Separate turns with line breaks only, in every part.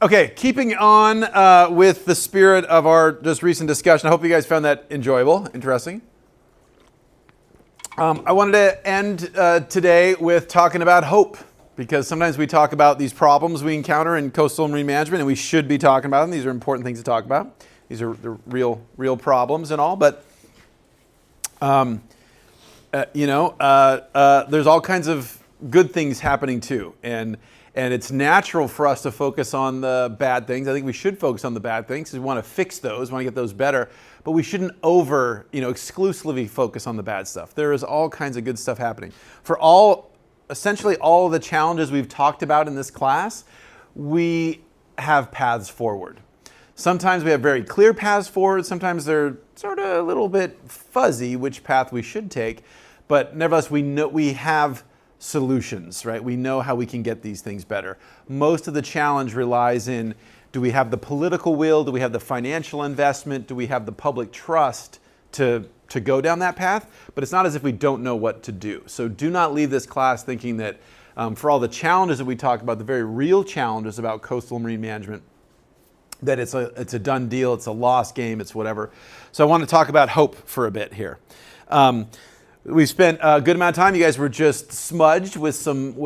Okay, keeping on with the spirit of our just recent discussion. I hope you guys found that enjoyable, interesting. I wanted to end today with talking about hope, because sometimes we talk about these problems we encounter in coastal marine management, and we should be talking about them. These are important things to talk about. These are the real problems and all, but there's all kinds of good things happening too, and it's natural for us to focus on the bad things. I think we should focus on the bad things because we want to fix those, want to get those better. But we shouldn't exclusively focus on the bad stuff. There is all kinds of good stuff happening. For essentially all of the challenges we've talked about in this class, we have paths forward. Sometimes we have very clear paths forward. Sometimes they're sort of a little bit fuzzy which path we should take. But nevertheless, we have solutions, right? We know how we can get these things better. Most of the challenge relies in, do we have the political will? Do we have the financial investment? Do we have the public trust to go down that path? But it's not as if we don't know what to do. So do not leave this class thinking that for all the challenges that we talk about, the very real challenges about coastal marine management, that it's a done deal, it's a lost game, it's whatever. So I want to talk about hope for a bit here. We spent a good amount of time. You guys were just smudged with some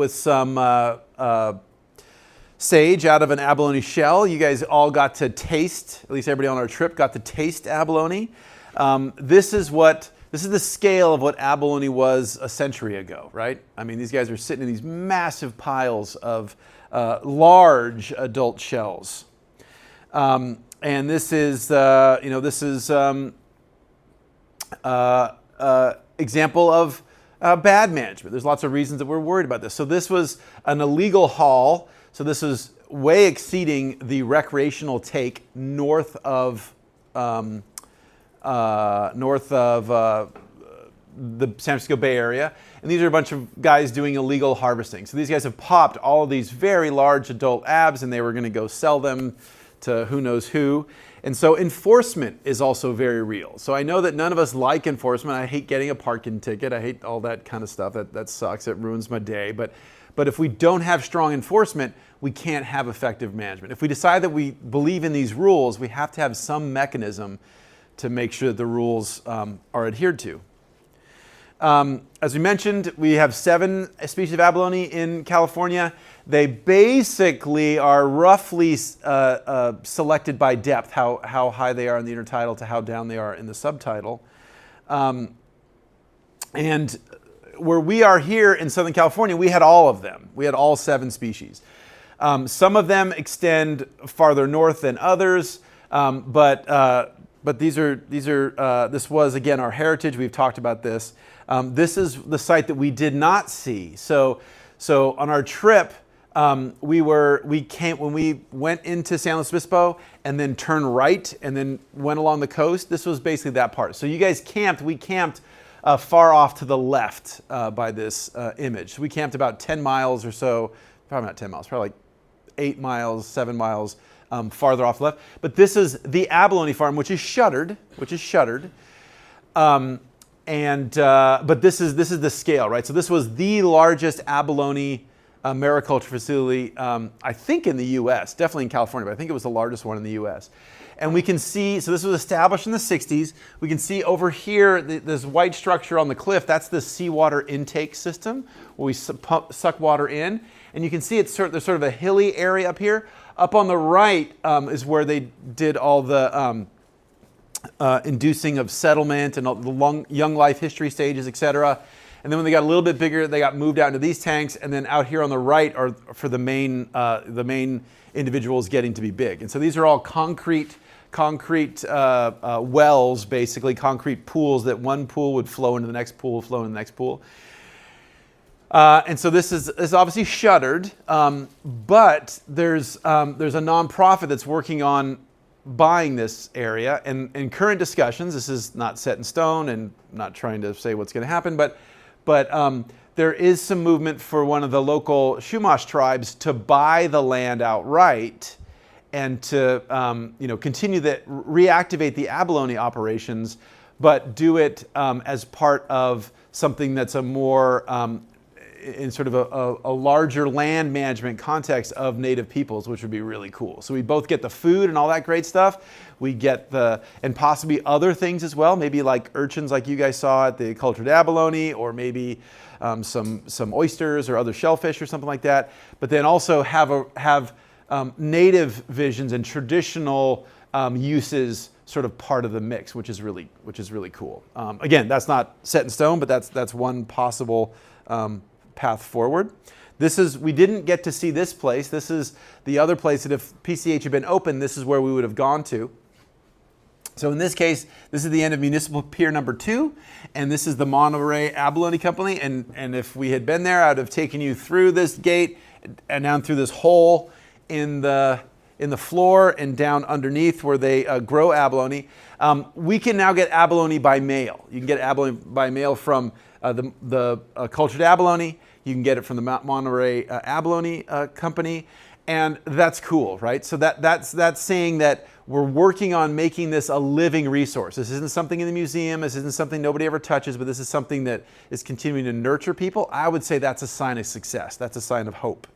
sage out of an abalone shell. You guys all got to taste, at least everybody on our trip got to taste abalone. This is the scale of what abalone was a century ago, right? I mean, these guys are sitting in these massive piles of large adult shells. And this is example of bad management. There's lots of reasons that we're worried about this. So this was an illegal haul. So this is way exceeding the recreational take north of the San Francisco Bay Area. And these are a bunch of guys doing illegal harvesting. So these guys have popped all of these very large adult abs, and they were going to go sell them to who knows who. And so enforcement is also very real. So I know that none of us like enforcement. I hate getting a parking ticket. I hate all that kind of stuff. That sucks. It ruins my day. But if we don't have strong enforcement, we can't have effective management. If we decide that we believe in these rules, we have to have some mechanism to make sure that the rules are adhered to. As we mentioned, we have 7 species of abalone in California. They basically are roughly selected by depth, how high they are in the intertidal to how down they are in the subtidal. And where we are here in Southern California, we had all of them. We had all 7 species. Some of them extend farther north than others, but this was, again, our heritage. We've talked about this. This is the site that we did not see. So on our trip, when we went into San Luis Obispo and then turned right and then went along the coast, this was basically that part. So you guys camped. We camped far off to the left by this image. So we camped about 10 miles or so, probably not 10 miles, probably like 8 miles, 7 miles farther off the left. But this is the abalone farm, which is shuttered. But this is the scale, right? So this was the largest abalone mariculture facility, I think in the U.S., definitely in California, but I think it was the largest one in the U.S. And we can see, so this was established in the 60s. We can see over here, this white structure on the cliff, that's the seawater intake system, where we suck water in. And you can see there's sort of a hilly area up here. Up on the right is where they did all the inducing of settlement and all the young life history stages, et cetera. And then when they got a little bit bigger, they got moved out into these tanks. And then out here on the right are for the main individuals getting to be big. And so these are all concrete wells, basically concrete pools that one pool would flow into the next pool, flow into the next pool. And so this is obviously shuttered, but there's a nonprofit that's working on buying this area. And in current discussions, this is not set in stone and not trying to say what's going to happen, but there is some movement for one of the local Chumash tribes to buy the land outright and to reactivate the abalone operations, but do it as part of something that's a more in sort of a larger land management context of native peoples, which would be really cool. So we both get the food and all that great stuff. We get and possibly other things as well, maybe like urchins like you guys saw at the cultured abalone, or maybe some oysters or other shellfish or something like that. But then also have native visions and traditional uses sort of part of the mix, which is really cool. Again, that's not set in stone, but that's one possible path forward. We didn't get to see this place. This is the other place that if PCH had been open, this is where we would have gone to. So in this case, this is the end of Municipal Pier number 2, and this is the Monterey Abalone Company. And if we had been there, I would have taken you through this gate and down through this hole in the floor and down underneath where they grow abalone. We can now get abalone by mail. You can get abalone by mail from the cultured abalone. You can get it from the Monterey Abalone Company, and that's cool, right? So that's saying that we're working on making this a living resource. This isn't something in the museum. This isn't something nobody ever touches, but this is something that is continuing to nurture people. I would say that's a sign of success. That's a sign of hope.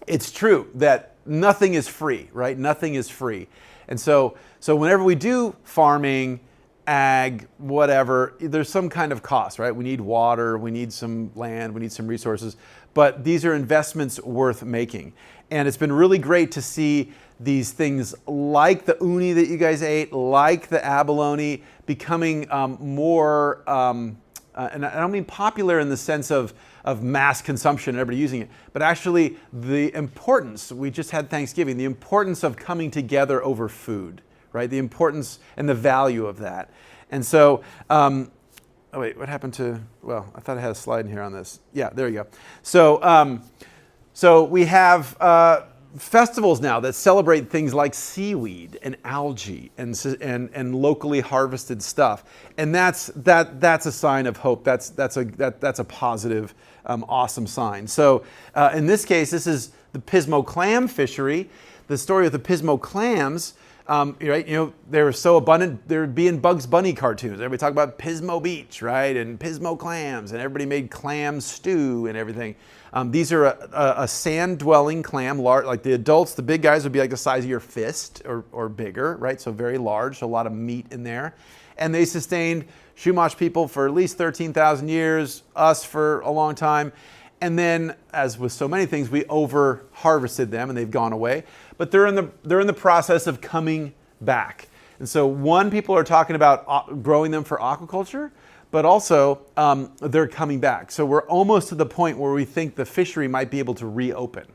It's true that nothing is free, right? Nothing is free. And so whenever we do farming, ag, whatever, there's some kind of cost, right? We need water, we need some land, we need some resources, but these are investments worth making. And it's been really great to see these things like the uni that you guys ate, like the abalone, becoming more, and I don't mean popular in the sense of mass consumption and everybody using it, but actually the importance, we just had Thanksgiving, the importance of coming together over food, right? The importance and the value of that. And so, oh wait, what happened to, well, I thought I had a slide in here on this. Yeah, there you go. So we have festivals now that celebrate things like seaweed and algae and locally harvested stuff, and that's a sign of hope. That's a positive, awesome sign. So in this case, this is the Pismo clam fishery. The story of the Pismo clams. Right, they were so abundant, there would be in Bugs Bunny cartoons. Everybody talked about Pismo Beach, right, and Pismo clams, and everybody made clam stew and everything. These are a sand-dwelling clam, like the adults, the big guys would be like the size of your fist or bigger, right, so very large, so a lot of meat in there. And they sustained Chumash people for at least 13,000 years, us for a long time. And then, as with so many things, we over-harvested them and they've gone away. But they're in the process of coming back. And so people are talking about growing them for aquaculture, but also they're coming back. So we're almost to the point where we think the fishery might be able to reopen,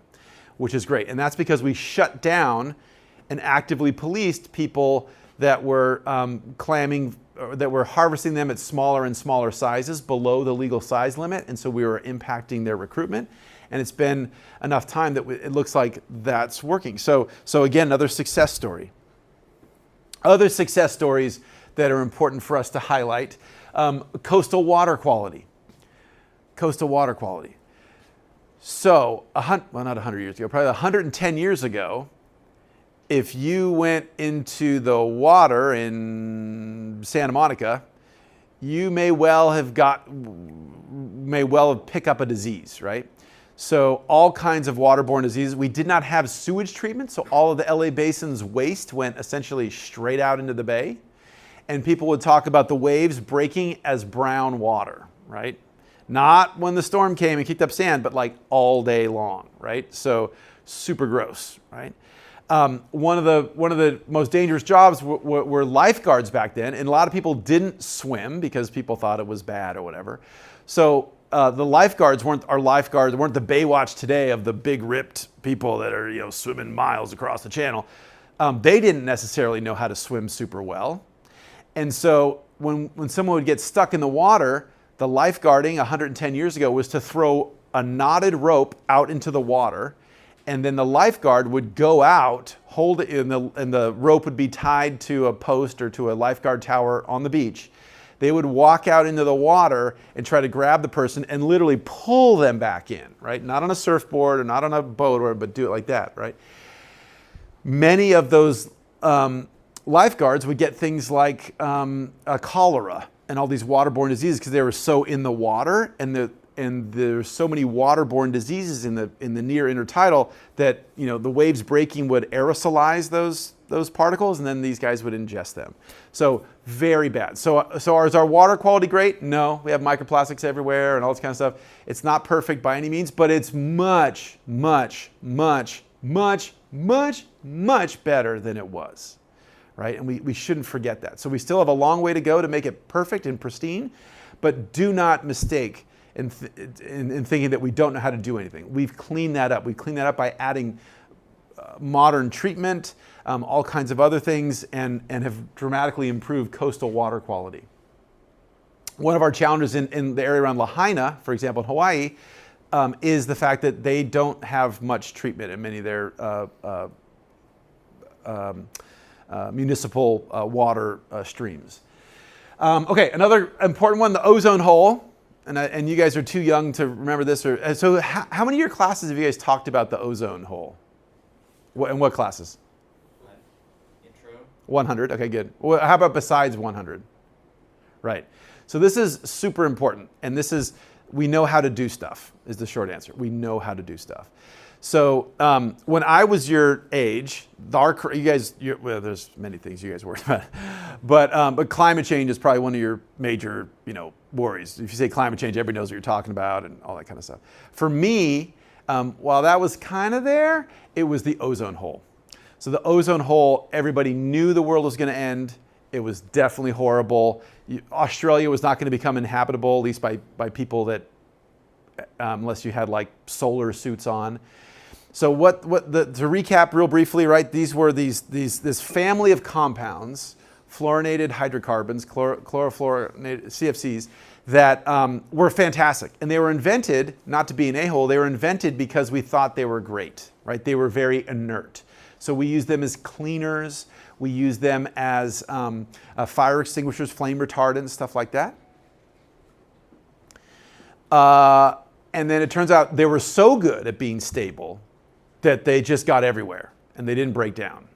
which is great. And that's because we shut down and actively policed people that were that were harvesting them at smaller and smaller sizes below the legal size limit. And so we were impacting their recruitment. And it's been enough time that it looks like that's working. So again, another success story. Other success stories that are important for us to highlight, coastal water quality. Coastal water quality. So, not 100 years ago, probably 110 years ago, if you went into the water in Santa Monica, you may well have picked up a disease, right? So all kinds of waterborne diseases. We did not have sewage treatment, so all of the LA Basin's waste went essentially straight out into the bay. And people would talk about the waves breaking as brown water, right? Not when the storm came and kicked up sand, but like all day long, right? So super gross, right? One of the most dangerous jobs were lifeguards back then, and a lot of people didn't swim because people thought it was bad or whatever. So the lifeguards weren't the Baywatch today of the big ripped people that are swimming miles across the channel. They didn't necessarily know how to swim super well, and so when someone would get stuck in the water, the lifeguarding 110 years ago was to throw a knotted rope out into the water. And then the lifeguard would go out, hold it, and the rope would be tied to a post or to a lifeguard tower on the beach. They would walk out into the water and try to grab the person and literally pull them back in, right? Not on a surfboard or not on a boat, but do it like that, right? Many of those lifeguards would get things like cholera and all these waterborne diseases because they were so in the water, and there's so many waterborne diseases in the near intertidal that the waves breaking would aerosolize those particles, and then these guys would ingest them. So very bad. So is our water quality great? No, we have microplastics everywhere and all this kind of stuff. It's not perfect by any means, but it's much, much, much, much, much, much better than it was, right? And we shouldn't forget that. So we still have a long way to go to make it perfect and pristine, but do not mistake in thinking that we don't know how to do anything. We've cleaned that up. We've cleaned that up by adding modern treatment, all kinds of other things, and have dramatically improved coastal water quality. One of our challenges in the area around Lahaina, for example, in Hawaii, is the fact that they don't have much treatment in many of their municipal water streams. Okay, another important one, the ozone hole. And you guys are too young to remember this. So how many of your classes have you guys talked about the ozone hole? In what classes?
Intro.
100, okay, good. Well, how about besides 100? Right. So this is super important. And we know how to do stuff, is the short answer. We know how to do stuff. So when I was your age, well, there's many things you guys worry about, but climate change is probably one of your major, worries. If you say climate change, everybody knows what you're talking about and all that kind of stuff. For me, while that was kind of there, it was the ozone hole. So the ozone hole, everybody knew the world was going to end. It was definitely horrible. Australia was not going to become inhabitable, at least by people that, unless you had like solar suits on. So to recap real briefly, right? These were this family of compounds, fluorinated hydrocarbons, chlorofluorinated CFCs, that were fantastic. And they were invented, not to be an a-hole, they were invented because we thought they were great, right? They were very inert. So we use them as cleaners. We use them as fire extinguishers, flame retardants, stuff like that. And then it turns out they were so good at being stable that they just got everywhere and they didn't break down.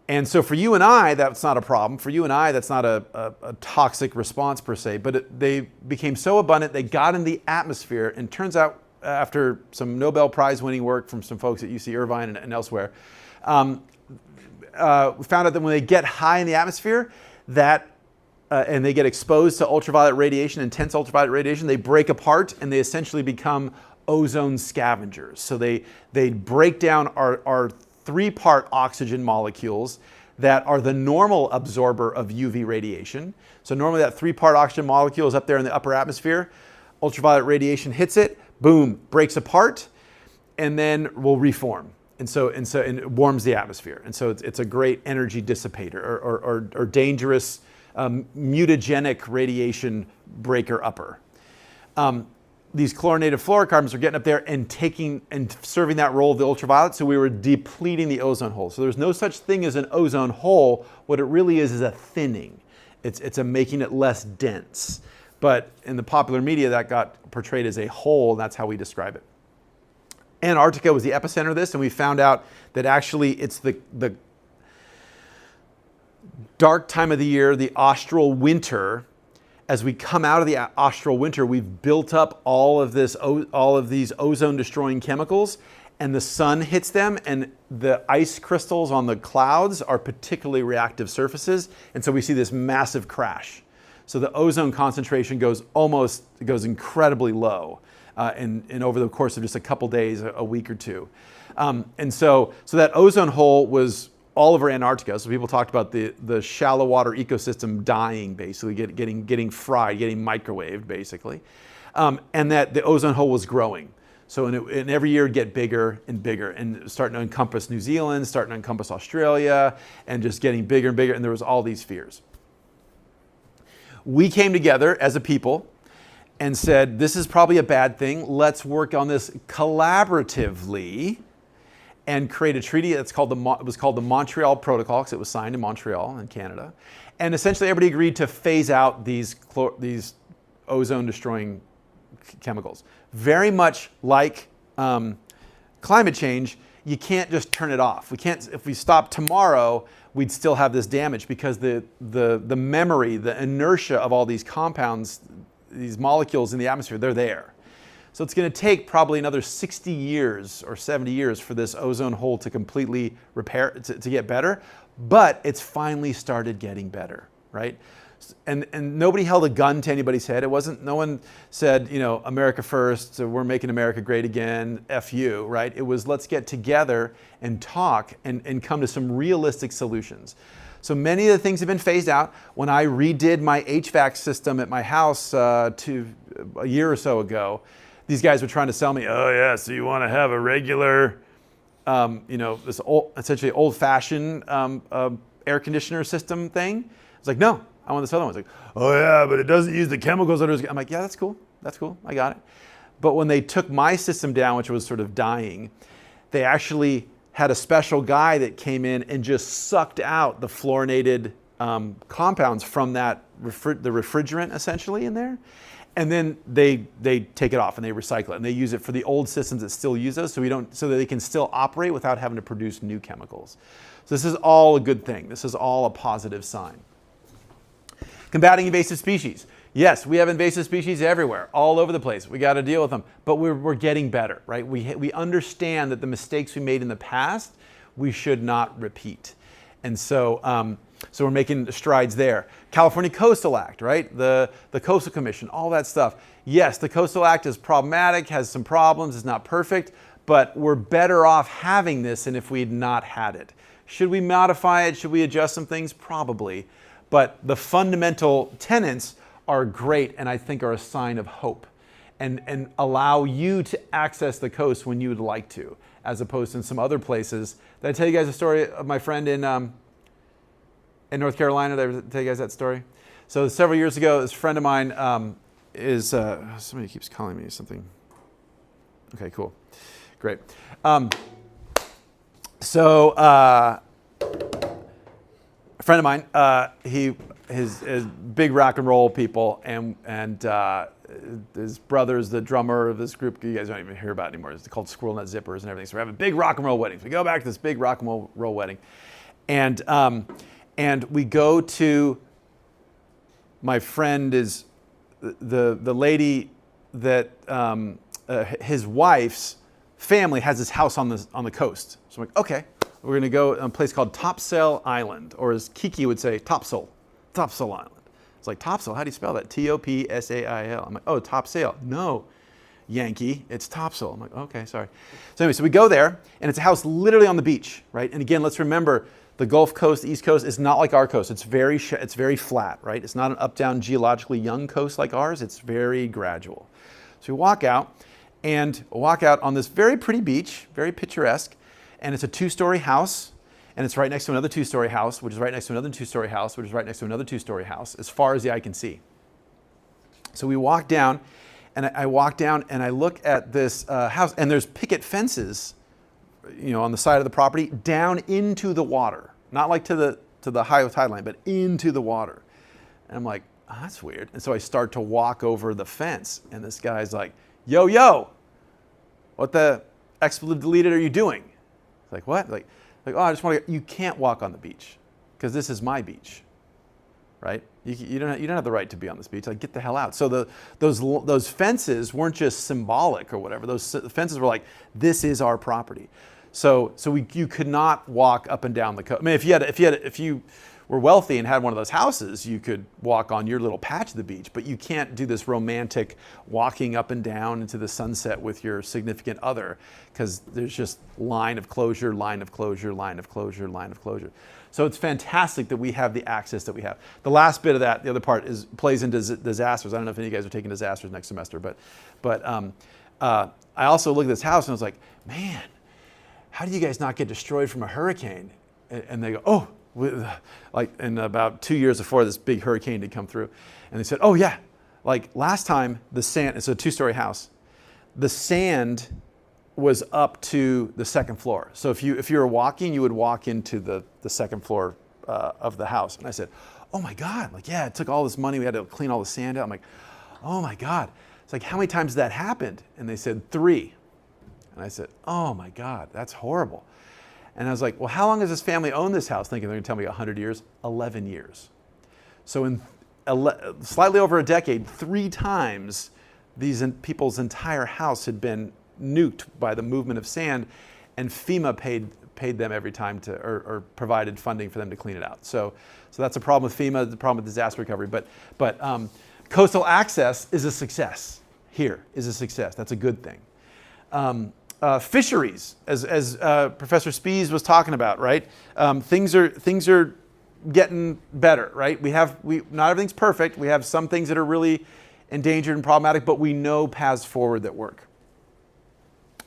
And so for you and I, that's not a problem. For you and I, that's not a toxic response per se, but they became so abundant, they got in the atmosphere, and turns out after some Nobel Prize winning work from some folks at UC Irvine and elsewhere, we found out that when they get high in the atmosphere, and they get exposed to ultraviolet radiation, intense ultraviolet radiation, they break apart and they essentially become ozone scavengers. So they break down our 3-part oxygen molecules that are the normal absorber of UV radiation. So normally that 3-part oxygen molecule is up there in the upper atmosphere. Ultraviolet radiation hits it, boom, breaks apart, and then will reform. And it warms the atmosphere. And so it's a great energy dissipator or dangerous mutagenic radiation breaker upper. These chlorinated fluorocarbons are getting up there and taking and serving that role of the ultraviolet, so we were depleting the ozone hole. So there's no such thing as an ozone hole. What it really is a thinning. It's a making it less dense. But in the popular media, that got portrayed as a hole, and that's how we describe it. Antarctica was the epicenter of this, and we found out that actually it's the dark time of the year, the austral winter. As we come out of the austral winter, we've built up all of these ozone-destroying chemicals, and the sun hits them, and the ice crystals on the clouds are particularly reactive surfaces, and so we see this massive crash. So the ozone concentration goes incredibly low, and over the course of just a couple days, a week or two. And so that ozone hole was all over Antarctica. So people talked about the shallow water ecosystem dying, basically getting fried, getting microwaved, basically, and that the ozone hole was growing. So and every year it'd get bigger and bigger, and starting to encompass New Zealand, starting to encompass Australia, and just getting bigger and bigger. And there was all these fears. We came together as a people and said, this is probably a bad thing. Let's work on this collaboratively and create a treaty that's called it was called the Montreal Protocol, because it was signed in Montreal in Canada. And essentially everybody agreed to phase out these ozone-destroying chemicals. Very much like climate change, you can't just turn it off. We can't, if we stop tomorrow, we'd still have this damage because the memory, the inertia of all these compounds, these molecules in the atmosphere, they're there. So it's going to take probably another 60 years or 70 years for this ozone hole to completely repair, to get better, but it's finally started getting better, right? And nobody held a gun to anybody's head. It wasn't, no one said, you know, America first, so we're making America great again, F you, right? It was, let's get together and talk and come to some realistic solutions. So many of the things have been phased out. When I redid my HVAC system at my house a year or so ago, these guys were trying to sell me, oh yeah, so you want to have a regular, you know, this old, essentially old-fashioned air conditioner system thing. I was like, no, I want this other one. It's like, oh yeah, but it doesn't use the chemicals that are. I'm like, yeah, that's cool, I got it. But when they took my system down, which was sort of dying, they actually had a special guy that came in and just sucked out the fluorinated compounds from that the refrigerant essentially in there. And then they take it off and they recycle it and they use it for the old systems that still use those, so that they can still operate without having to produce new chemicals. So this is all a good thing. This is all a positive sign. Combating invasive species. Yes, we have invasive species everywhere, all over the place. We got to deal with them, but we're getting better, right? We understand that the mistakes we made in the past, we should not repeat. And so, so we're making strides there. California Coastal Act, right? The Coastal Commission, all that stuff. Yes, the Coastal Act is problematic, has some problems, is not perfect, but we're better off having this than if we had not had it. Should we modify it? Should we adjust some things? Probably. But the fundamental tenets are great and I think are a sign of hope and allow you to access the coast when you would like to, as opposed to in some other places. Did I tell you guys a story of my friend in North Carolina? Did I tell you guys that story? So several years ago, this friend of mine somebody keeps calling me something. Okay, cool. Great. A friend of mine, his big rock and roll people, and his brother's the drummer of this group you guys don't even hear about anymore. It's called Squirrel Nut Zippers and everything. So we're having big rock and roll weddings. We go back to this big rock and roll wedding, and we go to my friend is the lady that his wife's family has this house on the coast. So I'm like, okay. We're going to go to a place called Topsail Island, or as Kiki would say, Topsail Island. It's like, Topsail, how do you spell that? Topsail. I'm like, oh, Topsail. No, Yankee, it's Topsail. I'm like, okay, sorry. So anyway, so we go there, and it's a house literally on the beach, right? And again, let's remember, the Gulf Coast, the East Coast, is not like our coast. It's very flat, right? It's not an up-down, geologically young coast like ours. It's very gradual. So we walk out on this very pretty beach, very picturesque, and it's a two-story house, and it's right next to another two-story house, which is right next to another two-story house, which is right next to another two-story house, as far as the eye can see. So we walk down, and I walk down, and I look at this house, and there's picket fences, you know, on the side of the property, down into the water, not like to the high tide line, but into the water. And I'm like, oh, that's weird. And so I start to walk over the fence, and this guy's like, yo, what the expletive deleted are you doing? Like, what? Like, oh, I just want to. You can't walk on the beach because this is my beach, right? You don't have the right to be on this beach. Like, get the hell out. So those fences weren't just symbolic or whatever. Those fences were like, this is our property. So you could not walk up and down the coast. I mean, if you were wealthy and had one of those houses, you could walk on your little patch of the beach, but you can't do this romantic walking up and down into the sunset with your significant other because there's just line of closure, line of closure, line of closure, line of closure. So it's fantastic that we have the access that we have. The last bit of that, the other part, plays into disasters. I don't know if any of you guys are taking disasters next semester, but I also look at this house and I was like, man, how do you guys not get destroyed from a hurricane? And they go, oh, like in about 2 years before this big hurricane had come through. And they said, oh yeah, like last time the sand, it's a two-story house, the sand was up to the second floor. So if you were walking, you would walk into the second floor of the house. And I said, oh my God, like, yeah, it took all this money. We had to clean all the sand out. I'm like, oh my God. It's like, how many times has that happened? And they said 3. And I said, oh my God, that's horrible. And I was like, well, how long has this family owned this house? Thinking they're going to tell me 100 years, 11 years. So in slightly over a decade, 3 times these people's entire house had been nuked by the movement of sand, and FEMA paid them every time or provided funding for them to clean it out. So that's a problem with FEMA, the problem with disaster recovery. But coastal access is a success. Here is a success. That's a good thing. Fisheries, as Professor Spies was talking about, right? Things are getting better, right? Not everything's perfect. We have some things that are really endangered and problematic, but we know paths forward that work.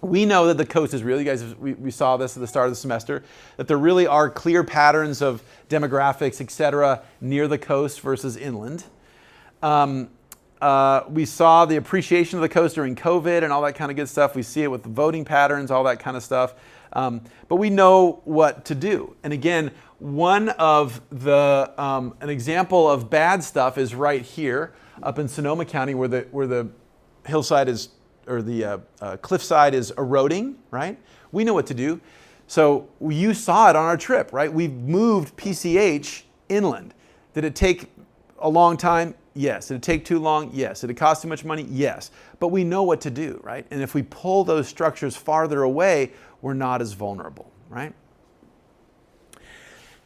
We know that the coast is real. You guys, we saw this at the start of the semester, that there really are clear patterns of demographics, et cetera, near the coast versus inland. We saw the appreciation of the coast during COVID and all that kind of good stuff. We see it with the voting patterns, all that kind of stuff. But we know what to do. And again, one of the, an example of bad stuff is right here up in Sonoma County where the hillside is, or the cliffside is eroding, right? We know what to do. So you saw it on our trip, right? We moved PCH inland. Did it take a long time? Yes. Did it take too long? Yes. Did it cost too much money? Yes. But we know what to do, right? And if we pull those structures farther away, we're not as vulnerable, right?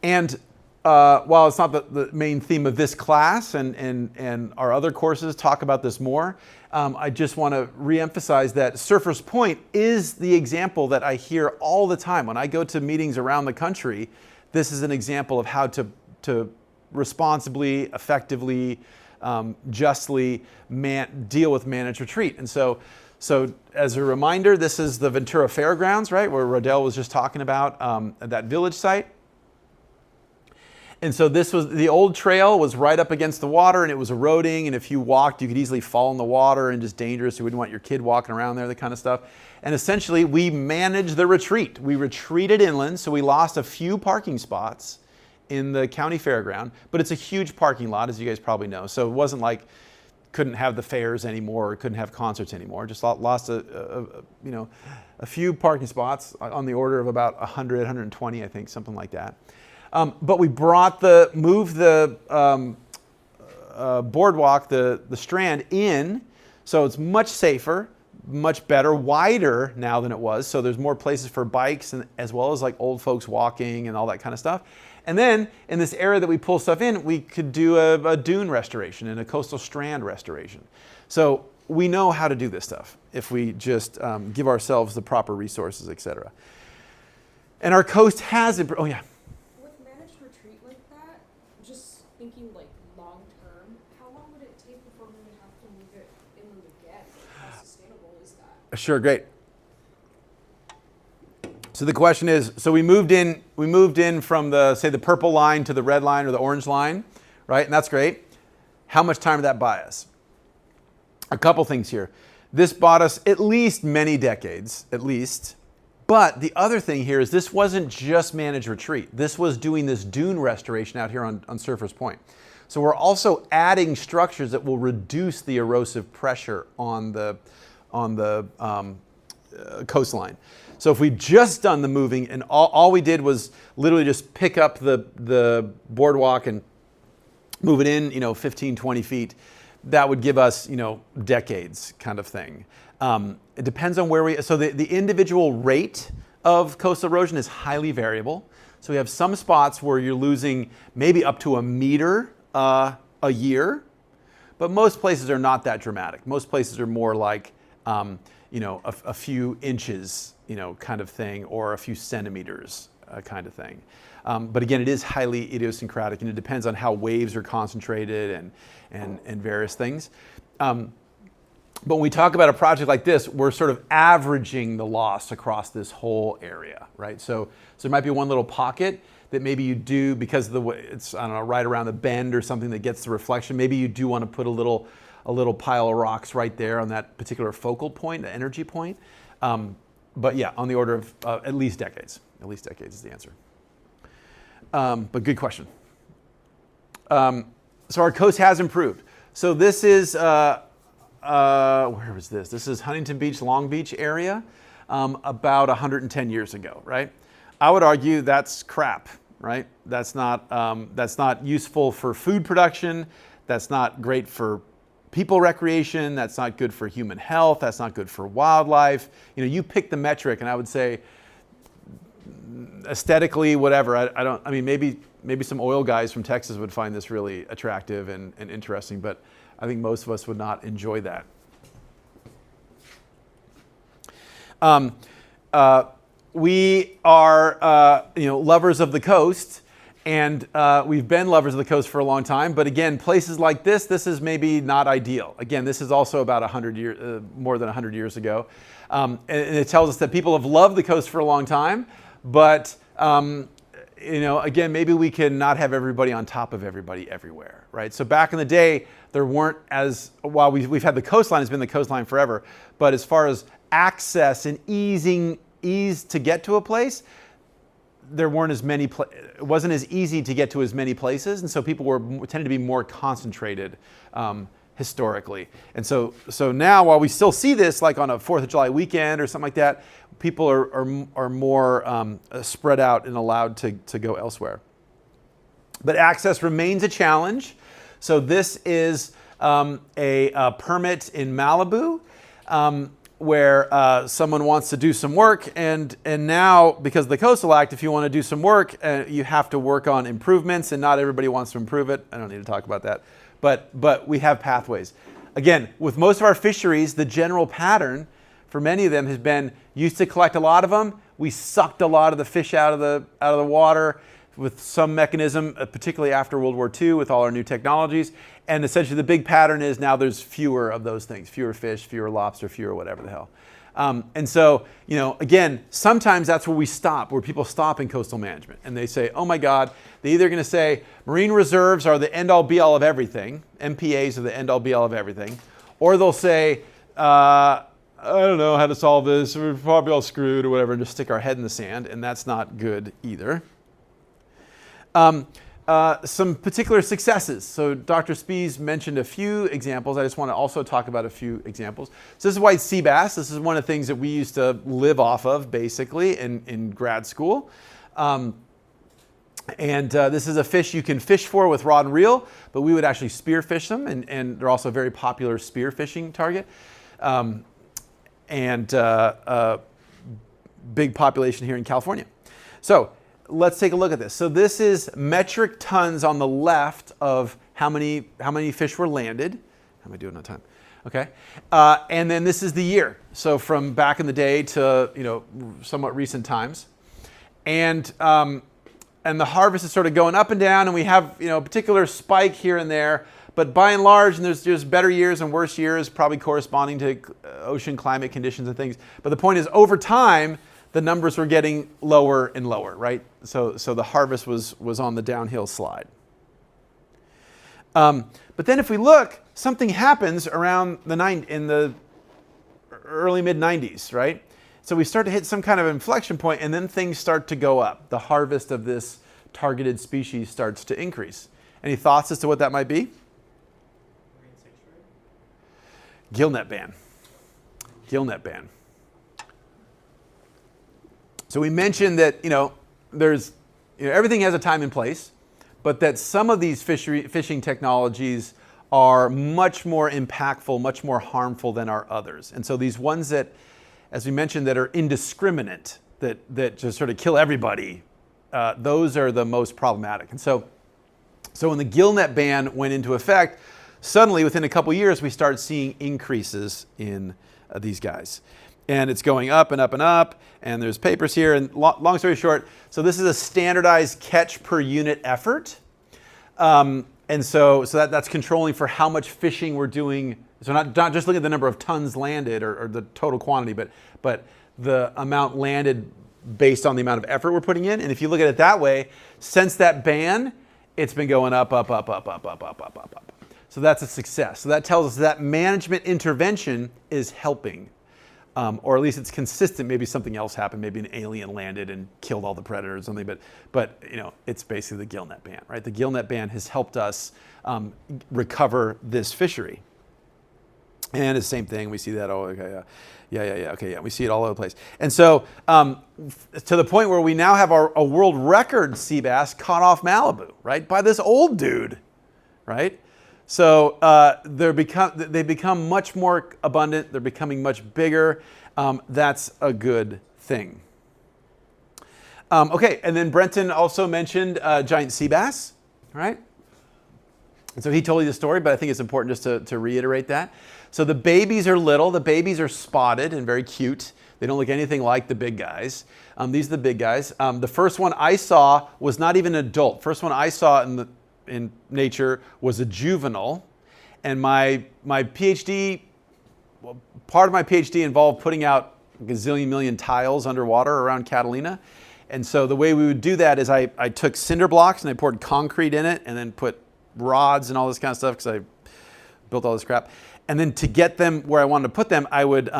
And while it's not the main theme of this class, and our other courses talk about this more, I just want to reemphasize that Surfers Point is the example that I hear all the time. When I go to meetings around the country, this is an example of how to responsibly, effectively, justly deal with managed retreat. And so as a reminder, this is the Ventura Fairgrounds, right, where Rodell was just talking about, that village site. And so this was, the old trail was right up against the water and it was eroding, and if you walked, you could easily fall in the water and just dangerous. You wouldn't want your kid walking around there, that kind of stuff. And essentially we managed the retreat. We retreated inland, so we lost a few parking spots in the county fairground, but it's a huge parking lot, as you guys probably know. So it wasn't like couldn't have the fairs anymore or couldn't have concerts anymore. Just lost a few parking spots on the order of about 100, 120, I think, something like that. But we moved the boardwalk, the strand in, so it's much safer, much better, wider now than it was. So there's more places for bikes and as well as like old folks walking and all that kind of stuff. And then in this area that we pull stuff in, we could do a dune restoration and a coastal strand restoration. So we know how to do this stuff if we just give ourselves the proper resources, et cetera. And our coast has, oh yeah.
With managed retreat like that, just thinking like long term, how long would it take before we would have to move it inland again? Like, how sustainable is that?
Sure, great. So the question is, so we moved in from the purple line to the red line or the orange line, right? And that's great. How much time did that buy us? A couple things here. This bought us at least many decades, at least. But the other thing here is this wasn't just managed retreat. This was doing this dune restoration out here on Surfers Point. So we're also adding structures that will reduce the erosive pressure on the coastline. So if we'd just done the moving and all we did was literally just pick up the boardwalk and move it in, 15, 20 feet, that would give us, decades kind of thing. It depends on where so the individual rate of coastal erosion is highly variable. So we have some spots where you're losing maybe up to a meter a year, but most places are not that dramatic. Most places are more like, a few inches, kind of thing, or a few centimeters kind of thing. But again, it is highly idiosyncratic, and it depends on how waves are concentrated and various things. But when we talk about a project like this, we're sort of averaging the loss across this whole area, right? So there might be one little pocket that maybe you do because of the way it's, right around the bend or something that gets the reflection. Maybe you do want to put a little pile of rocks right there on that particular focal point, the energy point. But yeah, on the order of at least decades. At least decades is the answer. But good question. So our coast has improved. So this is, where was this? This is Huntington Beach, Long Beach area. about 110 years ago, right? I would argue that's crap, right? That's not useful for food production. That's not great for people recreation. That's not good for human health. That's not good for wildlife. You know, you pick the metric, and I would say aesthetically, whatever. I mean, maybe some oil guys from Texas would find this really attractive and interesting, but I think most of us would not enjoy that. We are, lovers of the coast, and we've been lovers of the coast for a long time. But again, places like this is maybe not ideal. Again, this is also about 100 years, more than 100 years ago, and it tells us that people have loved the coast for a long time. But again, maybe we can not have everybody on top of everybody everywhere, right? So back in the day, there weren't while we've had the coastline, has been the coastline forever, but as far as access and ease to get to a place, there weren't as many. It wasn't as easy to get to as many places, and so people tended to be more concentrated historically. And so now, while we still see this, like on a 4th of July weekend or something like that, people are more spread out and allowed to go elsewhere. But access remains a challenge. So this is a permit in Malibu, where someone wants to do some work, and now, because of the Coastal Act, if you want to do some work, you have to work on improvements, and not everybody wants to improve it. I don't need to talk about that, but we have pathways. Again, with most of our fisheries, the general pattern for many of them has been, used to collect a lot of them, we sucked a lot of the fish out of the water with some mechanism, particularly after World War II with all our new technologies. And essentially the big pattern is now there's fewer of those things, fewer fish, fewer lobster, fewer whatever the hell. And so, again, sometimes that's where we stop, where people stop in coastal management and they say, oh my God, they're either going to say marine reserves are the end all be all of everything, MPAs are the end all be all of everything, or they'll say, I don't know how to solve this, we're probably all screwed or whatever, and just stick our head in the sand, and that's not good either. Some particular successes. So Dr. Spies mentioned a few examples. I just want to also talk about a few examples. So this is white sea bass. This is one of the things that we used to live off of, basically, in grad school. This is a fish you can fish for with rod and reel, but we would actually spear fish them, and they're also a very popular spear fishing target. Big population here in California. So let's take a look at this. So this is metric tons on the left of how many fish were landed. How am I doing on time? Okay. And then this is the year. So from back in the day to somewhat recent times. And the harvest is sort of going up and down, and we have a particular spike here and there. But by and large, and there's better years and worse years, probably corresponding to ocean climate conditions and things. But the point is, over time, the numbers were getting lower and lower, right? So the harvest was on the downhill slide. But then if we look, something happens around in the early mid-90s, right? So we start to hit some kind of inflection point, and then things start to go up. The harvest of this targeted species starts to increase. Any thoughts as to what that might be? Gillnet ban. Gillnet ban. So we mentioned that there's everything has a time and place, but that some of these fishing technologies are much more impactful, much more harmful than are others. And so these ones that, as we mentioned, that are indiscriminate, that just sort of kill everybody, those are the most problematic. And so when the gillnet ban went into effect, suddenly within a couple years we started seeing increases in these guys. And it's going up and up and up, and there's papers here. And long story short, so this is a standardized catch per unit effort. And so that's controlling for how much fishing we're doing. So not just looking at the number of tons landed or the total quantity, but the amount landed based on the amount of effort we're putting in. And if you look at it that way, since that ban, it's been going up, up, up, up, up, up, up, up, up, up. So that's a success. So that tells us that management intervention is helping. Or at least it's consistent. Maybe something else happened. Maybe an alien landed and killed all the predators or something. But it's basically the gillnet ban, right? The gillnet ban has helped us recover this fishery. And it's the same thing. We see that. Oh, okay, yeah. Okay, yeah. We see it all over the place. And so, to the point where we now have a world record sea bass caught off Malibu, right, by this old dude, right? So they become much more abundant. They're becoming much bigger. That's a good thing. Okay, and then Brenton also mentioned giant sea bass, right? And so he told you the story, but I think it's important just to reiterate that. So the babies are little. The babies are spotted and very cute. They don't look anything like the big guys. These are the big guys. The first one I saw was not even an adult. First one I saw in nature was a juvenile. And my PhD, part of my PhD involved putting out a gazillion million tiles underwater around Catalina. And so the way we would do that is I took cinder blocks and I poured concrete in it and then put rods and all this kind of stuff because I built all this crap. And then to get them where I wanted to put them, I would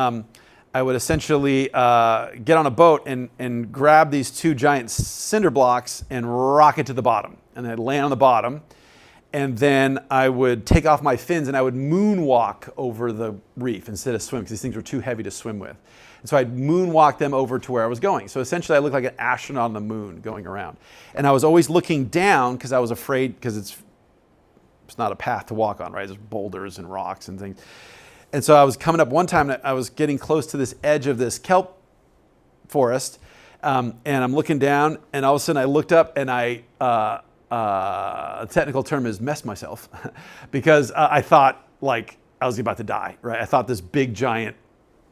essentially get on a boat and grab these two giant cinder blocks and rock it to the bottom. And I'd land on the bottom. And then I would take off my fins and I would moonwalk over the reef instead of swim because these things were too heavy to swim with. And so I'd moonwalk them over to where I was going. So essentially I looked like an astronaut on the moon going around. And I was always looking down because I was afraid because it's not a path to walk on, right? There's boulders and rocks and things. And so I was coming up one time and I was getting close to this edge of this kelp forest. And I'm looking down and all of a sudden I looked up and the technical term is messed myself because I thought like I was about to die, right? I thought this big giant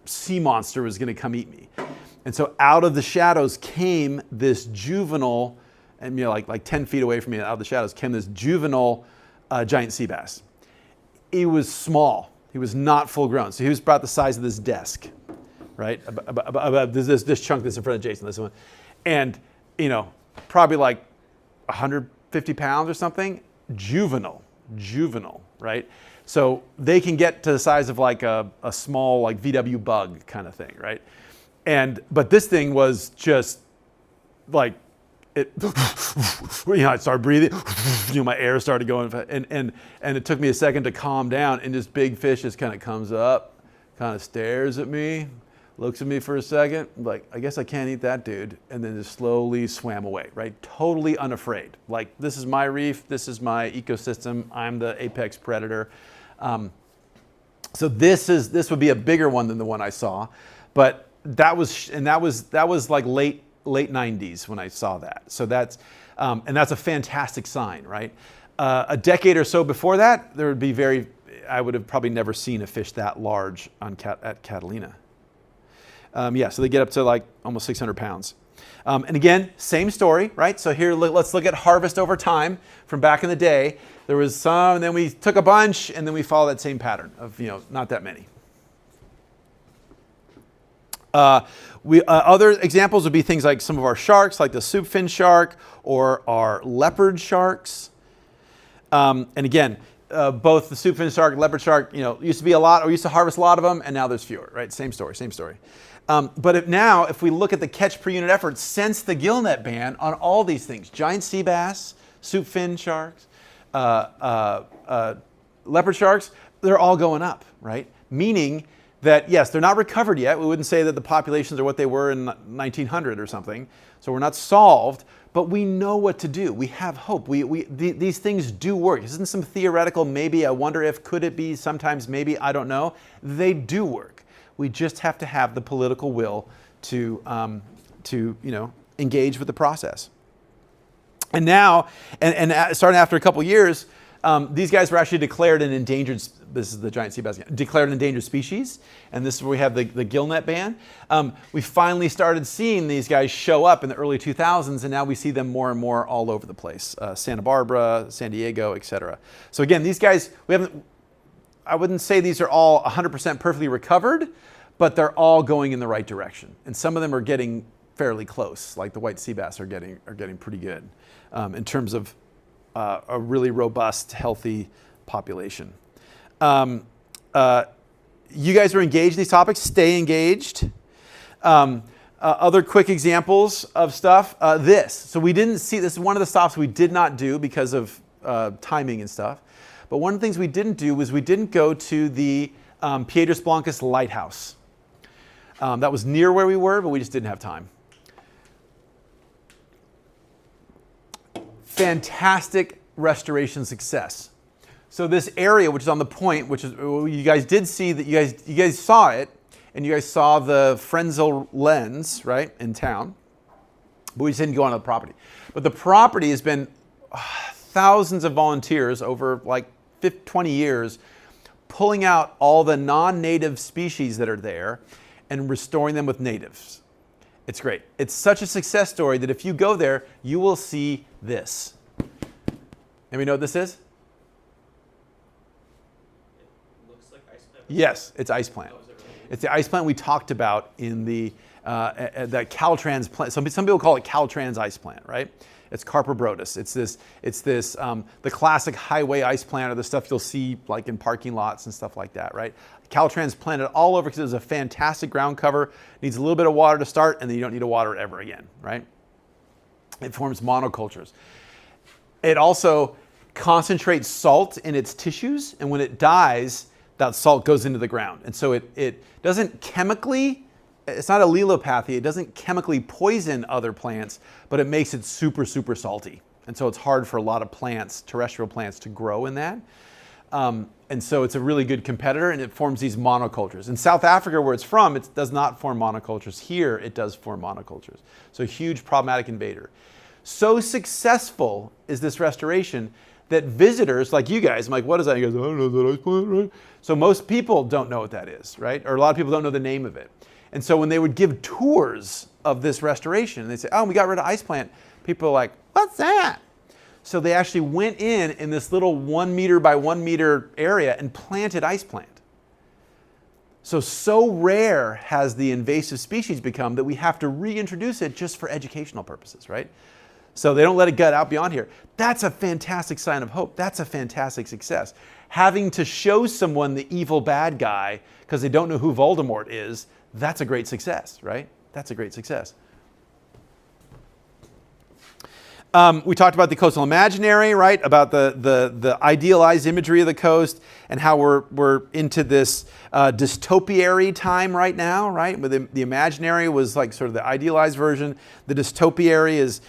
sea monster was going to come eat me. And so out of the shadows came this juvenile, and like 10 feet away from me out of the shadows came this juvenile giant sea bass. He was small. He was not full grown. So he was about the size of this desk, right? About this chunk that's in front of Jason, this one. And, probably like 150 pounds or something, juvenile, right? So they can get to the size of like a small like VW bug kind of thing, right? But this thing was just like, I started breathing, my air started going, and it took me a second to calm down, and this big fish just kind of comes up, kind of stares at me, looks at me for a second, like, I guess I can't eat that dude, and then just slowly swam away, right? Totally unafraid. Like, this is my reef, this is my ecosystem, I'm the apex predator. So this would be a bigger one than the one I saw, but that was like late 90s when I saw that. So that's a fantastic sign, right? A decade or so before that, I would have probably never seen a fish that large at Catalina. So they get up to like almost 600 pounds. And again, same story, right? So here, let's look at harvest over time from back in the day. There was some, and then we took a bunch, and then we follow that same pattern of, not that many. Other examples would be things like some of our sharks, like the soup fin shark or our leopard sharks. And again, both the soup fin shark, leopard shark, used to be a lot, or used to harvest a lot of them, and now there's fewer, right? Same story. But if we look at the catch per unit effort since the gill net ban on all these things, giant sea bass, soup fin sharks, leopard sharks, they're all going up, right? Meaning that, yes, they're not recovered yet. We wouldn't say that the populations are what they were in 1900 or something. So we're not solved, but we know what to do. We have hope. These things do work. This isn't some theoretical maybe, I wonder if, could it be, sometimes maybe, I don't know. They do work. We just have to have the political will to engage with the process. And now, and starting after a couple years, these guys were actually declared an endangered, this is the giant sea bass, declared an endangered species. And this is where we have the gill net ban. We finally started seeing these guys show up in the early 2000s, and now we see them more and more all over the place. Santa Barbara, San Diego, et cetera. So again, these guys, I wouldn't say these are all 100% perfectly recovered, but they're all going in the right direction. And some of them are getting fairly close, like the white sea bass are getting pretty good in terms of a really robust, healthy population. You guys are engaged in these topics. Stay engaged. Other quick examples of stuff. So we didn't see, this is one of the stops we did not do because of timing and stuff. But one of the things we didn't do was we didn't go to the Piedras Blancas Lighthouse. That was near where we were, but we just didn't have time. Fantastic restoration success. So this area, which is on the point, which is, you guys did see that, you guys saw it, and you guys saw the Frenzel lens, right, in town, but we just didn't go on the property. But the property has been thousands of volunteers over like 20 years, pulling out all the non-native species that are there and restoring them with natives. It's great. It's such a success story that if you go there, you will see this. Anybody know what this is?
It looks like ice plant.
Yes, it's ice plant.
Oh, is it really?
It's the ice plant we talked about in the Caltrans plant. Some people call it Caltrans ice plant, right? It's Carper brodus. It's this the classic highway ice plant, or the stuff you'll see like in parking lots and stuff like that, right? Caltrans planted all over because it was a fantastic ground cover. Needs a little bit of water to start, and then you don't need to water it ever again, right? It forms monocultures. It also concentrates salt in its tissues, and when it dies, that salt goes into the ground. And so it doesn't chemically, it's not allelopathy, it doesn't chemically poison other plants, but it makes it super, super salty. And so it's hard for a lot of plants, terrestrial plants, to grow in that. And so it's a really good competitor, and it forms these monocultures. In South Africa, where it's from, it does not form monocultures. Here, it does form monocultures. So a huge problematic invader. So successful is this restoration that visitors like you guys, I'm like, what is that? You guys, I don't know that ice plant, right? So most people don't know what that is, right? Or a lot of people don't know the name of it. And so when they would give tours of this restoration, and they say, oh, we got rid of ice plant, people are like, what's that? So they actually went in this little 1 meter by 1 meter area and planted ice plant. So rare has the invasive species become that we have to reintroduce it just for educational purposes, right? So they don't let it get out beyond here. That's a fantastic sign of hope. That's a fantastic success. Having to show someone the evil bad guy because they don't know who Voldemort is, that's a great success, right? That's a great success. We talked about the coastal imaginary, right? About the idealized imagery of the coast and how we're into this dystopiary time right now, right? Where the imaginary was like sort of the idealized version. The dystopiary is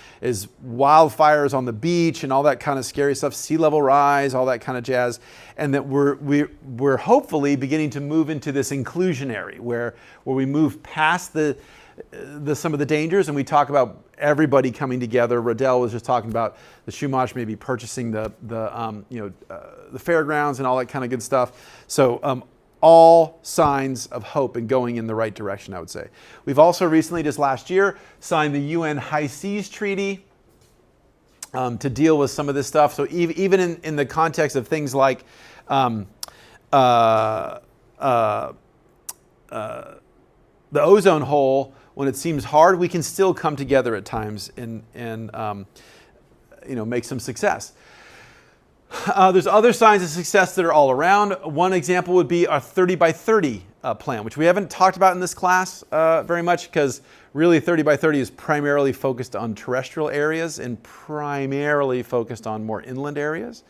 wildfires on the beach and all that kind of scary stuff, sea level rise, all that kind of jazz. And that we're hopefully beginning to move into this inclusionary where we move past some of the dangers, and we talk about everybody coming together. Rodell was just talking about the Chumash maybe purchasing the fairgrounds and all that kind of good stuff. So all signs of hope and going in the right direction, I would say. We've also recently, just last year, signed the UN High Seas Treaty to deal with some of this stuff. So even in the context of things like the ozone hole, when it seems hard, we can still come together at times and make some success. There's other signs of success that are all around. One example would be our 30 by 30 plan, which we haven't talked about in this class very much because really 30 by 30 is primarily focused on terrestrial areas and primarily focused on more inland areas.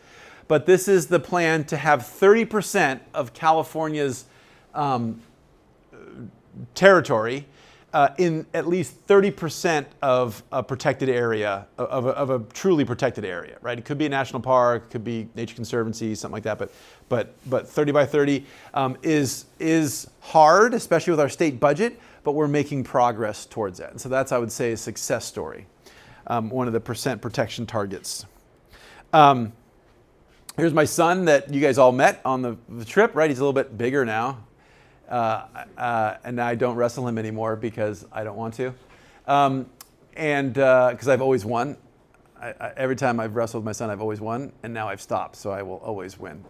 But this is the plan to have 30% of California's territory in at least 30% of a protected area, of a truly protected area, right? It could be a national park, it could be nature conservancy, something like that. But 30 by 30 is hard, especially with our state budget. But we're making progress towards that, and so that's, I would say, a success story. One of the percent protection targets. Here's my son that you guys all met on the trip, right? He's a little bit bigger now. And I don't wrestle him anymore because I don't want to. And because I've always won. Every time I've wrestled my son, I've always won. And now I've stopped, so I will always win.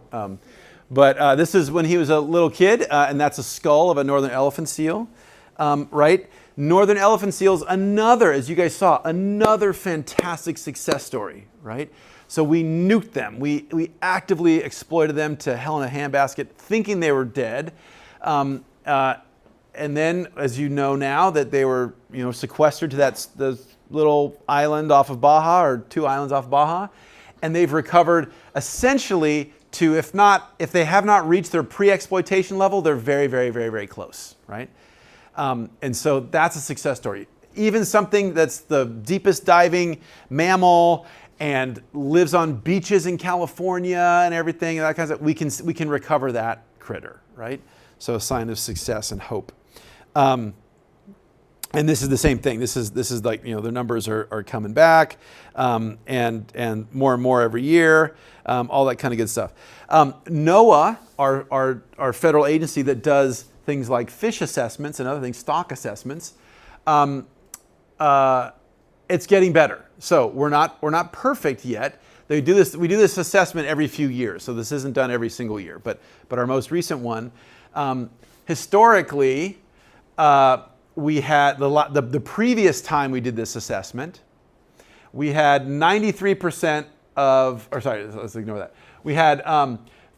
But this is when he was a little kid, and that's a skull of a northern elephant seal, right? Northern elephant seals, as you guys saw, another fantastic success story, right? So we nuked them. We actively exploited them to hell in a handbasket, thinking they were dead. And then, as you know now, that they were, sequestered to the little island off of Baja, or 2 islands off Baja, and they've recovered essentially to, if they have not reached their pre-exploitation level, they're very, very, very, very close, right? And so that's a success story. Even something that's the deepest diving mammal and lives on beaches in California and everything, and that kind of stuff, we can recover that critter, right? So a sign of success and hope. And this is the same thing. This is like, you know, the numbers are coming back, and more every year, all that kind of good stuff. NOAA, our federal agency that does things like fish assessments and other things, stock assessments, it's getting better. So we're not perfect yet. We do this assessment every few years. So this isn't done every single year, but our most recent one, historically, we had the previous time we did this assessment, we had 93% let's ignore that. We had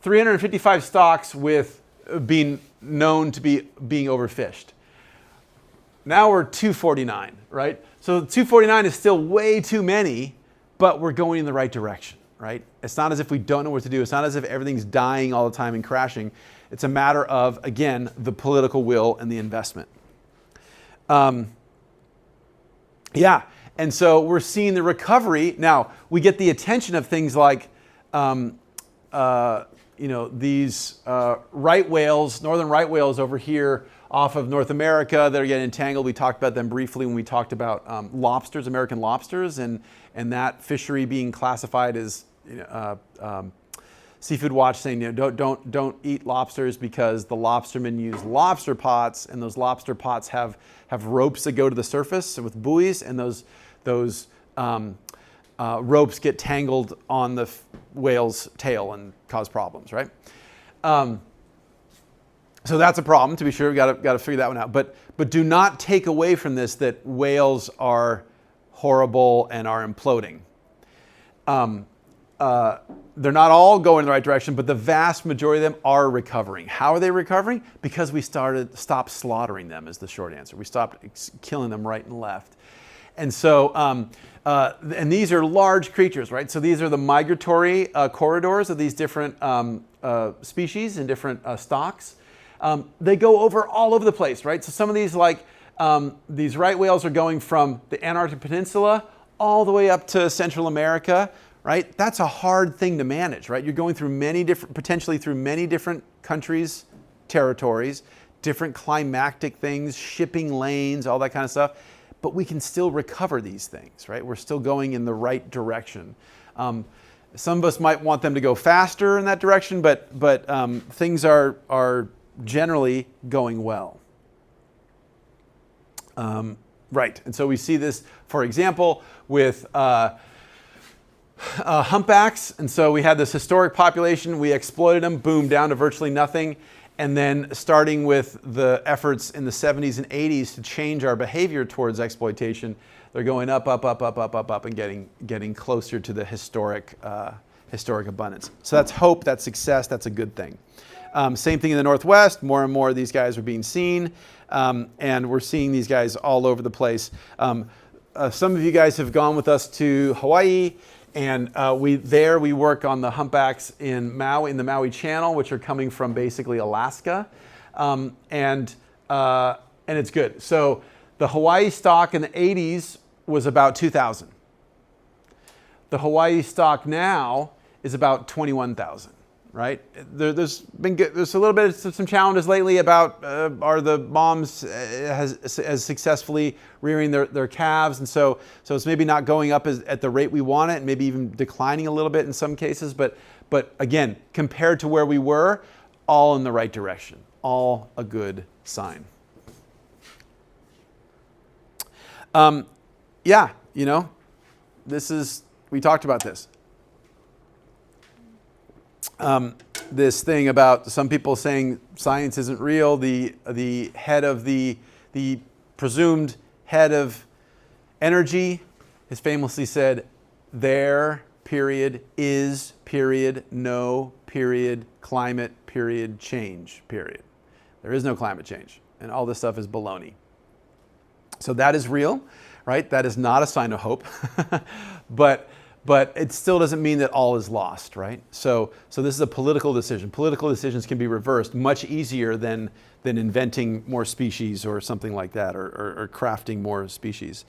355 stocks with being known to be being overfished. Now we're 249, right? So 249 is still way too many, but we're going in the right direction, right? It's not as if we don't know what to do. It's not as if everything's dying all the time and crashing. It's a matter of, again, the political will and the investment. And so we're seeing the recovery. Now, we get the attention of things like, these right whales, northern right whales over here off of North America that are getting entangled. We talked about them briefly when we talked about lobsters, American lobsters, and that fishery being classified as, Seafood Watch saying, don't eat lobsters because the lobstermen use lobster pots, and those lobster pots have ropes that go to the surface with buoys, and those ropes get tangled on the whale's tail and cause problems, right? So that's a problem, to be sure. We've got to figure that one out. But do not take away from this that whales are horrible and are imploding. They're not all going in the right direction, but the vast majority of them are recovering. How are they recovering? Because we stopped slaughtering them, is the short answer. We stopped killing them right and left. And so, and these are large creatures, right? So these are the migratory corridors of these different species and different stocks. They go all over the place, right? So some of these, like these right whales, are going from the Antarctic Peninsula all the way up to Central America, right? That's a hard thing to manage, right? You're going through potentially through many different countries, territories, different climatic things, shipping lanes, all that kind of stuff. But we can still recover these things, right? We're still going in the right direction. Some of us might want them to go faster in that direction, but things are generally going well. Right, and so we see this, for example, with humpbacks. And so we had this historic population, we exploited them, boom, down to virtually nothing. And then starting with the efforts in the 70s and 80s to change our behavior towards exploitation, they're going up, and getting closer to the historic abundance. So that's hope, that's success, that's a good thing. Same thing in the Northwest. More and more of these guys are being seen, and we're seeing these guys all over the place. Some of you guys have gone with us to Hawaii, and we work on the humpbacks in the Maui Channel, which are coming from basically Alaska, and it's good. So the Hawaii stock in the 80s was about 2,000. The Hawaii stock now is about 21,000. Right? There's a little bit of some challenges lately about are the moms as successfully rearing their calves, and so it's maybe not going up at the rate we want it, and maybe even declining a little bit in some cases. But again, compared to where we were, all in the right direction, all a good sign. We talked about this. This thing about some people saying science isn't real. The head of the presumed head of energy has famously said, "There, period, is, period, no, period, climate, period, change, period." There is no climate change, and all this stuff is baloney. So that is real, right? That is not a sign of hope, but but it still doesn't mean that all is lost, right? So this is a political decision. Political decisions can be reversed much easier than inventing more species or something like that, or crafting more species.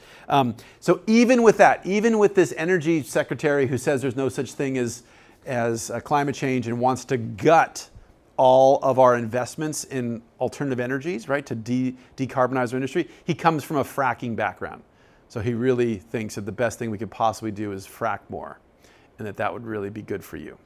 So even with that, even with this energy secretary who says there's no such thing as climate change and wants to gut all of our investments in alternative energies, right, to decarbonize our industry, he comes from a fracking background. So he really thinks that the best thing we could possibly do is frack more, and that would really be good for you.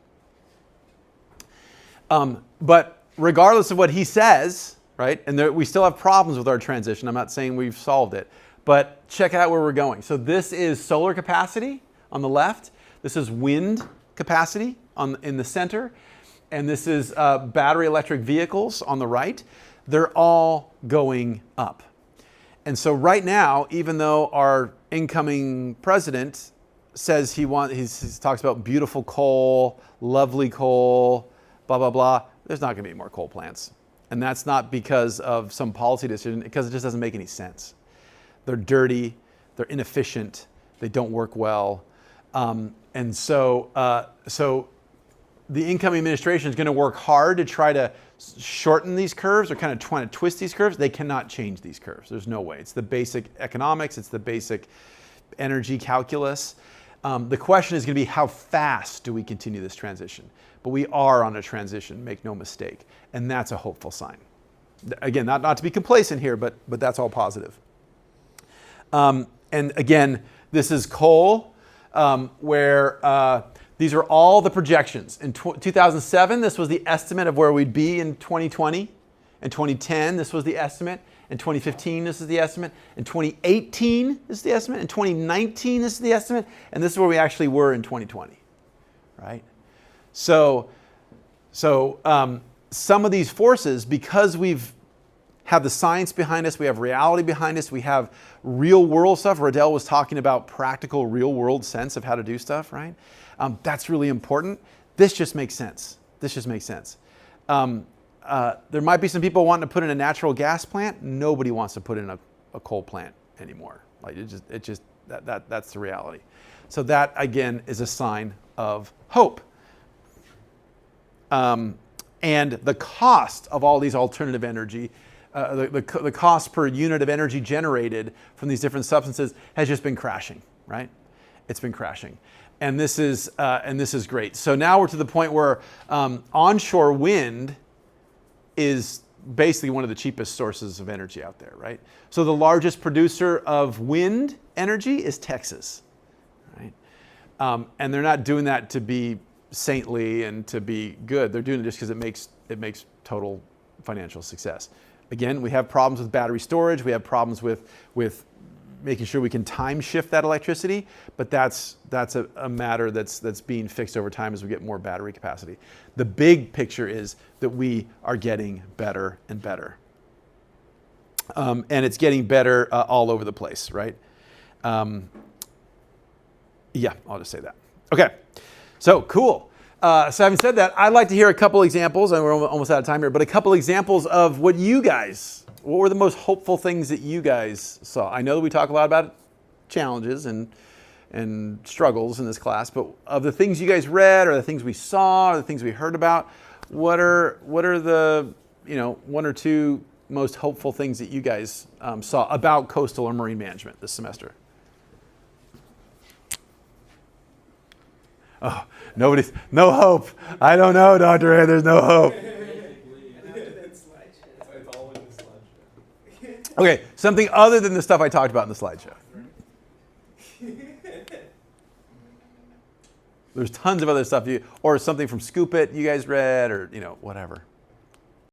But regardless of what he says, right, and we still have problems with our transition. I'm not saying we've solved it, but check out where we're going. So this is solar capacity on the left. This is wind capacity in the center. And this is battery electric vehicles on the right. They're all going up. And so right now, even though our incoming president says he talks about beautiful coal, lovely coal, blah, blah, blah, there's not going to be more coal plants. And that's not because of some policy decision, because it just doesn't make any sense. They're dirty, they're inefficient, they don't work well. And so the incoming administration is going to work hard to try to shorten these curves, or kind of trying to twist these curves. They cannot change these curves. There's no way. It's the basic economics. It's the basic energy calculus. The question is going to be, how fast do we continue this transition? But we are on a transition, make no mistake. And that's a hopeful sign. Again, not to be complacent here, but that's all positive. And again, this is coal, where these are all the projections. In 2007, this was the estimate of where we'd be in 2020. In 2010, this was the estimate. In 2015, this is the estimate. In 2018, this is the estimate. In 2019, this is the estimate. And this is where we actually were in 2020, right? So some of these forces, because we've have the science behind us, we have reality behind us, we have real world stuff. Riddell was talking about practical real world sense of how to do stuff, right? That's really important. This just makes sense. This just makes sense. There might be some people wanting to put in a natural gas plant. Nobody wants to put in a coal plant anymore. Like that's the reality. So that again is a sign of hope. And the cost of all these alternative energy, the cost per unit of energy generated from these different substances has just been crashing, right? It's been crashing. And this is great. So now we're to the point where onshore wind is basically one of the cheapest sources of energy out there, right? So the largest producer of wind energy is Texas, right? And they're not doing that to be saintly and to be good. They're doing it just because it makes total financial success. Again, we have problems with battery storage. We have problems with making sure we can time shift that electricity, but that's a matter that's being fixed over time as we get more battery capacity. The big picture is that we are getting better and better. And it's getting better all over the place, right? Yeah, I'll just say that. Okay, so cool. So having said that, I'd like to hear a couple examples, and we're almost out of time here, but a couple examples of what were the most hopeful things that you guys saw? I know that we talk a lot about challenges and struggles in this class, but of the things you guys read, or the things we saw, or the things we heard about, what are the one or two most hopeful things that you guys saw about coastal or marine management this semester? Oh, no hope. I don't know, Dr. A, there's no hope. Okay, something other than the stuff I talked about in the slideshow. There's tons of other stuff, or something from Scoop It you guys read, or whatever.